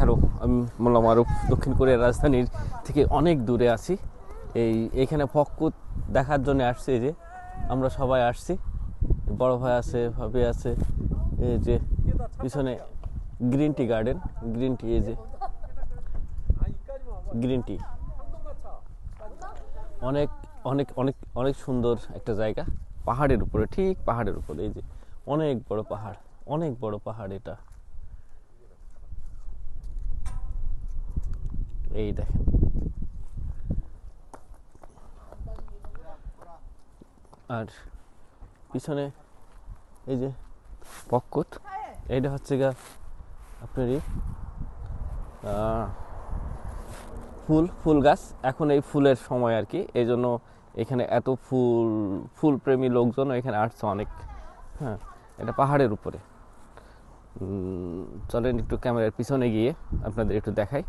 এছাড়াও আমি বললাম আরও দক্ষিণ কোরিয়ার রাজধানীর থেকে অনেক দূরে আছি। এইখানে পক্কুত দেখার জন্য আসছি, যে আমরা সবাই আসছি, বড় ভাই আছে, ভাবি আছে, এই যে পিছনে green tea garden, green tea, এই যে গ্রিন টি, অনেক অনেক অনেক অনেক সুন্দর একটা জায়গা, পাহাড়ের উপরে, ঠিক পাহাড়ের উপরে। এই যে অনেক বড় পাহাড়, অনেক বড় পাহাড় এটা। এই দেখেন, আর পিছনে এই যে পক্কুত, এইটা হচ্ছে গা আপনারই ফুল গাছ। এখন এই ফুলের সময় আর কি, এই জন্য এখানে এত ফুল প্রেমী লোকজন এখানে আসছে অনেক। হ্যাঁ, এটা পাহাড়ের উপরে। চলেন একটু ক্যামেরার পিছনে গিয়ে আপনাদের একটু দেখাই।